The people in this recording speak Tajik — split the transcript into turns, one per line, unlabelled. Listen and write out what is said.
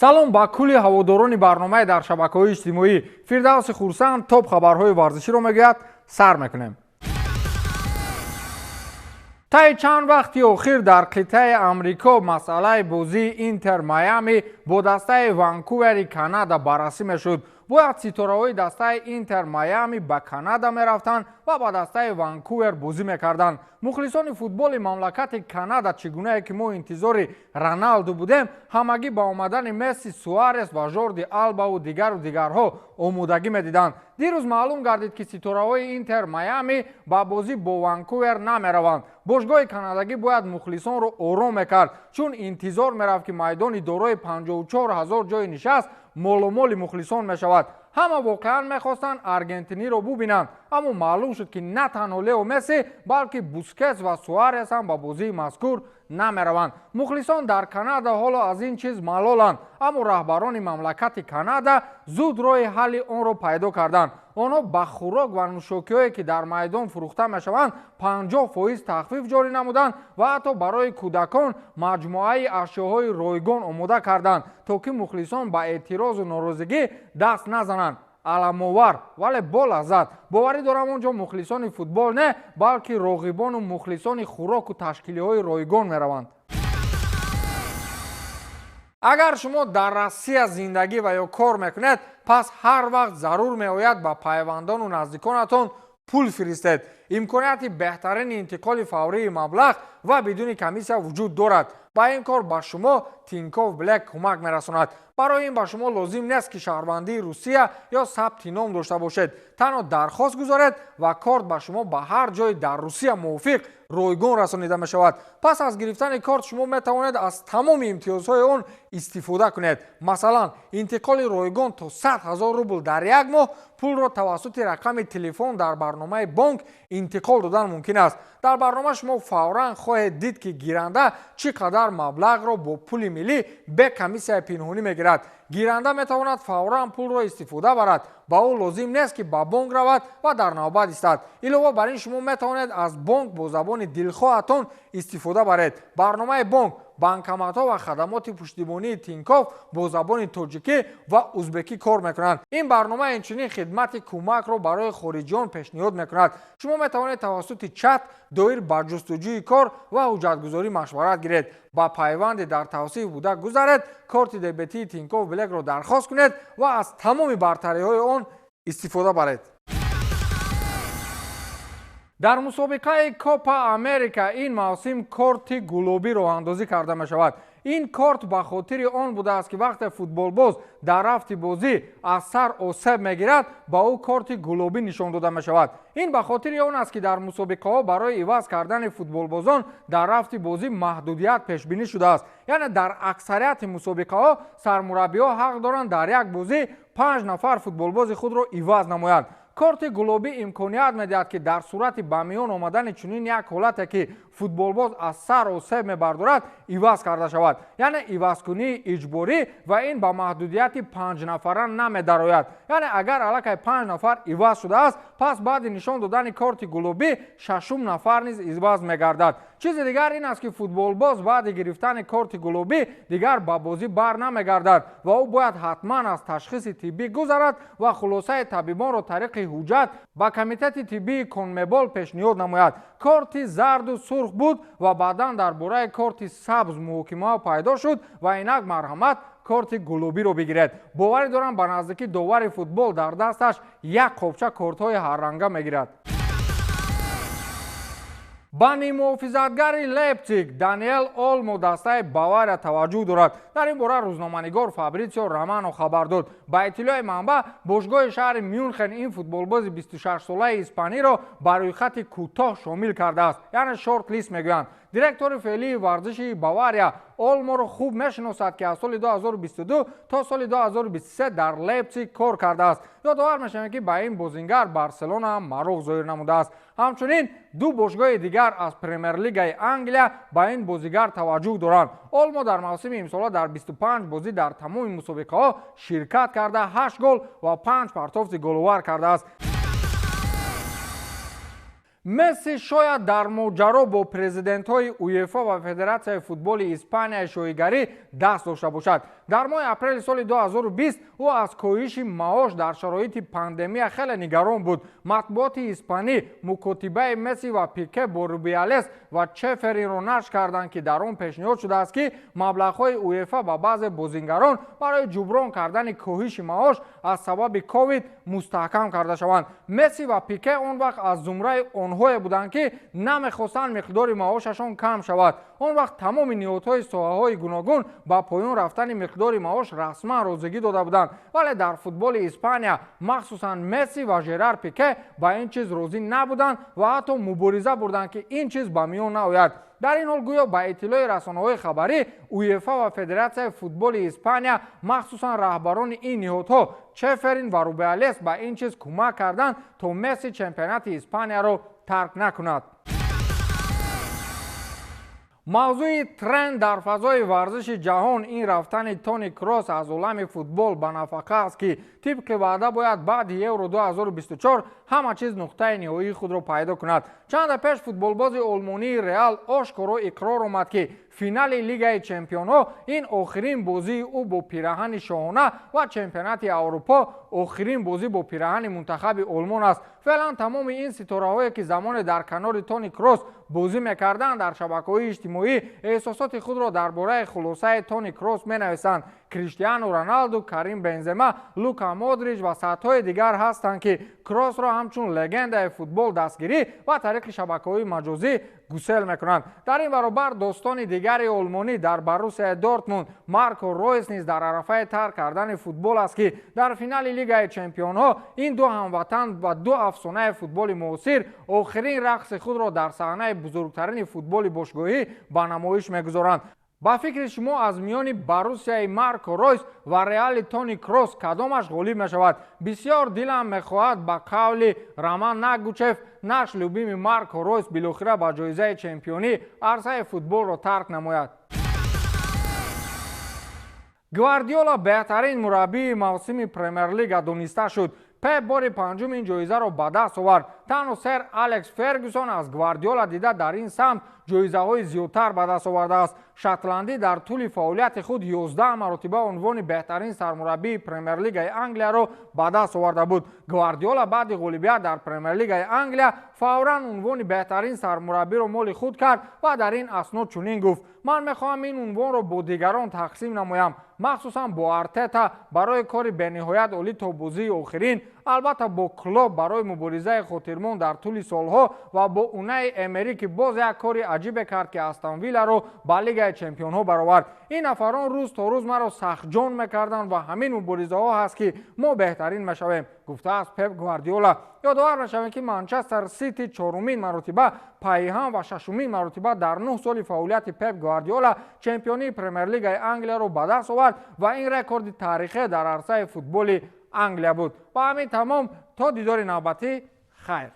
салом ба кулли ҳаводорони барномаи дар шабакаҳои иҷтимоӣ. Фирдавси хурсанд топ хабарҳои варзиширо мегӯяд. Сар мекунем. таи чанд вақти охир дар қитъаи Амрико масъалаи бозии Интер Майами бо дастаи Ванкувери Канада баррасӣ мешуд. бояд ситораҳои дастаи Интер Майами ба Канада мерафтанд ва ба дастаи Ванкувер бозӣ мекарданд. мухлисони футболи мамлакати Канада чӣ гунае ки мо интизори Роналду будем, ҳамагӣ ба омадани Месси, Суарес ва Жорди Албаву дигарҳо омодагӣ медиданд. дирӯз маълум гардид ки ситораҳои Интер Майами ба бозӣ бо Ванкувер намераванд. бошгоҳи канадагӣ бояд мухлисонро ором мекард, чун интизор мерафт ки майдони дорои 54 000 ҷои нишаст моломоли мухлисон мешавад. ҳама воқеан мехостанд аргентиниро бубинанд, аммо маълум шуд ки на танҳо Лео Месси, балки Бускетс ва Суарес ҳам ба бозии мазкур намераванд. мухлисон дар Канада ҳоло аз ин чиз малоланд, аммо раҳбарони мамлакати Канада зуд роҳи ҳалли онро пайдо карданд. онҳо ба хӯрок ва нӯшокиҳое ки дар майдон фурӯхта мешаванд 50% тахфиф ҷорӣ намуданд ва ҳатто барои кӯдакон маҷмӯаи ашёҳои ройгон омода карданд, то ки мухлисон ба эътирозу норозигӣ даст назананд. аламовар вале бо лаззат. боварӣ дорам он ҷо мухлисони футбол не, балки роғибону мухлисони хӯроку ташкилиҳои ройгон мераванд. агар шумо дар Россия зиндагӣ ва ё кор мекунед, пас ҳар вақт зарур меояд ба пайвандону наздиконатон пул фиристед. имконияти беҳтарини интиқоли фаврии маблағ ва бидуни комиссия вуҷуд дорад. ба ин кор ба шумо Тинькофф Блек кӯмак мерасонад. барои ин ба шумо лозим нест ки шаҳрвандии Русия ё сабти ном дошта бошед. танҳо дархост гузоред ва корт ба шумо ба ҳар ҷои дар Русия мувофиқ ройгон расонида мешавад. пас аз гирифтани корт шумо метавонед аз тамоми имтиёзҳои он истифода кунед. масалан, интиқоли ройгон то 100 000 рубл дар як моҳ, пулро тавассути рақами телефон дар барномаи бонк интиқол додан мумкин аст. дар барнома шумо фавран хоҳед дид ки гиранда чӣ қадар маблағро бо пули миллӣ бе комиссияи пинҳонӣ мегирад. гиранда метавонад фавран пулро истифода барад. ба ӯ лозим нест ки ба бонк равад ва дар навбат истад. илова бар ин шумо метавонед аз бонк бо забони дилхоҳатон истифода баред. барномаи бонк, банкоматҳо ва хадамоти пуштибонии Тинькофф бо забони тоҷикӣ ва узбекӣ кор мекунанд. ин барнома инчунин хидмати кӯмакро барои хориҷиён пешниҳод мекунад. шумо метавонед тавассути чат доир ба ҷустуҷӯи кор ва ҳуҷҷатгузорӣ машварат гиред. ба пайванди дар тавсиф буда гузаред, корти дебетии Тинькофф Блекро дархост кунед ва аз тамоми бартариҳои он истифода баред. дар мусобиқаи Копа Америка ин мавсим корти гулобӣ роҳандозӣ карда мешавад. ин корт ба хотири он будааст ки вақте футболбоз дар рафти бозӣ аз сар осеб мегирад, ба ӯ корти гулобӣ нишон дода мешавад. ин ба хотири он аст ки дар мусобиқаҳо барои иваз кардани футболбозон дар рафти бозӣ маҳдудият пешбинӣ шудааст. яъне дар аксарияти мусобиқаҳо сармураббиҳо ҳақ доранд дар як бозӣ 5 нафар футболбози худро иваз намоянд. корти гулобӣ имконият медиҳад ки дар сурати ба миён омадани чунин як ҳолате ки футболбоз аз сар осеб мебардорад иваз карда шавад. яъне ивазкунии иҷборӣ ва ин ба маҳдудияти 5 нафара намедарояд. яъне агар аллакай 5 нафар иваз шудааст, пас баъди нишон додани корти гулобӣ 6-ум нафар низ иваз мегардад. чизи дигар ин аст ки футболбоз баъди гирифтани корти гулобӣ дигар ба бозӣ бар намегардад ва ӯ бояд ҳатман аз ташхиси тиббӣ гузарад ва хулосаи табибонро тариқи ҳуҷҷат ба комитети тиббии Конмебол пешниҳод намояд. корти зарду сурх буд ва баъдан дар бораи корти сабз муҳокимаҳо пайдо шуд ва инак марҳамат корти гулобиро бигиред. боварӣ дорам ба наздикӣ довари футбол дар дасташ як қопча кортҳои ҳарранга мегирад. бани муҳофизатгари Лейпциг Даниэл Олмо дастаи Бавария таваҷҷӯҳ дорад. дар ин бора рӯзноманигор Фабрицио Романо хабар дод. ба иттилои манбаъ, бошгоҳи шаҳри Мюнхен ин футболбози 26-солаи испаниро ба рӯйхати кӯтоҳ шомил кардааст, яъне шорт лист мегӯянд. директори феълии варзиши Бавария Олморо хуб мешиносад ки аз соли 2022 то соли 2023 дар Лейпциг кор кардааст. ёдовар мешавем ки ба ин бозингар Барселона ҳам мароғ зоҳир намудааст. ҳамчунин ду бошгоҳи дигар аз Премер-лигаи Англия ба ин бозигар таваҷҷӯҳ доранд. олмо дар мавсими имсола дар 25 бозӣ дар тамоми мусобиқаҳо ширкат карда 8 гол ва 5 партофти головар кардааст. месси шояд дар моҷаро бо президентҳои уефа ва федератсияи футболи испанияи шоигарӣ даст дошта бошад. дар моҳи апрели соли 2020 ӯ аз коҳиши маош дар шароити пандемия хеле нигарон буд. матбуоти испанӣ мукотибаи месси ва пике бо рубиалес ва чеферинро нашр карданд ки дар он пешниҳод шудааст ки маблағҳои уефа ба баъзе бозингарон барои ҷуброн кардани коҳиши маош аз сабаби ковид мустаҳкам карда шаванд. месси ва пике он вақт аз зумраи онҳое буданд ки намехостанд миқдори маошашон кам шавад. он вақт тамоми ниҳодҳои соҳаҳои гуногун ба поён рафтани миқдори маош расман розигӣ дода буданд, вале дар футболи испания махсусан месси ва жерар пике ба ин чиз розӣ набуданд ва ҳатто мубориза бурданд ки ин чиз ба миён наояд. дар ин ҳол гӯё ба иттилои расонаҳои хабарӣ уефа ва федератсияи футболи испания махсусан раҳбарони ин ниҳодҳо чеферин ва рубиалес ба ин чиз кӯмак карданд то месси чемпионати испанияро тарк накунад. мавзӯи тренд дар фазои варзиши ҷаҳон ин рафтани тони кросс аз олами футбол ба нафақа аст ки тибқи ваъда бояд баъди евро 2024 ҳама чиз нуқтаи ниҳоии худро пайдо кунад. чанда пеш футболбози олмонии реал ошкоро иқрор омад ки финали лигаи чемпионҳо ин охирин бозии ӯ бо пираҳани шоҳона ва чемпионати аврупо охирин бозӣ бо пираҳани мунтахаби олмон аст. феълан тамоми ин ситораҳое ки замоне дар канори тони кросс бозӣ мекарданд дар шабакаҳои иҷтимоӣ эҳсосоти худро дар бораи хулосаи тони кросс менависанд. криштиану роналду, карим бензема, лука модрич ва садҳои дигар ҳастанд ки кроссро ҳамчун легендаи футбол дастгирӣ ва тариқи шабакаҳои маҷозӣ гусел мекунанд. дар ин баробар достони дигари олмонӣ дар Боруссияи Дортмунд Марко Ройс низ дар арафаи тарк кардани футбол аст ки дар финали лигаи чемпионҳо ин ду ҳамватан ва ду афсонаи футболи муосир охирин рақси худро дар саҳнаи бузургтарини футболи бошгоҳӣ ба намоиш мегузоранд. ба фикри шумо аз миёни Боруссияи Марко Ройс ва Реали Тони Кросс кадомаш ғолиб мешавад? бисёр дилам мехоҳад ба қавли Роман Нагучев наш любими Марко Ройс билохира ба ҷоизаи чемпионӣ арсаи футболро тарк намояд. Гвардиола беҳтарин мураббии мавсими Премер-лига дониста шуд. пеп бори панҷум ин ҷоизаро ба даст овард. танҳо сер Алекс Фергюсон аз Гвардиола дида дар ин самт ҷоизаҳои зиёдтар ба даст овардааст. шотландӣ дар тӯли фаъолияти худ 11 маротиба унвони беҳтарин сармураббии Премер-лигаи Англияро ба даст оварда буд. Гвардиола баъди ғолибият дар Премер-лигаи Англия фавран унвони беҳтарин сармураббиро моли худ кард ва дар ин аснод чунин гуфт: ман мехоҳам ин унвонро бо дигарон тақсим намоям, махсусан бо Артета барои кори бениҳоят олӣ то бозии охирин, албатта бо Клоп барои муборизаи хотирмон дар тӯли солҳо ва бо Унаи Эмери ки боз як кори аҷибе кард ки Астон Вилларо ба лигаи чемпионҳо баровард. ин нафарон рӯз то рӯз маро сахтҷон мекарданд ва ҳамин муборизаҳо ҳаст ки мо беҳтарин мешавем, гуфтааст Пеп Гвардиола. ёдовар мешавем ки Манчестер Сити чорумин маротиба пайҳам ва шашумин маротиба дар 9 соли фаъолияти Пеп Гвардиола чемпионии Премер-лигаи Англияро ба даст овард ва ин рекорди таърихӣ дар арсаи футболи Англия буд. ба ҳамин тамом то дидори навбатӣ хайр.